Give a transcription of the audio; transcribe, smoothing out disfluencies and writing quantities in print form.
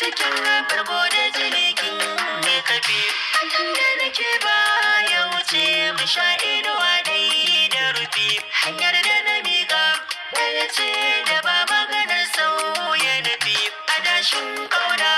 cikin farko da jinikin ne kafi fatan da nake ba ya wuce mu sha inuwa dai da rufi hanyar da na miƙa ɗaya ce da ba maganar sauya nufi adashin ƙauna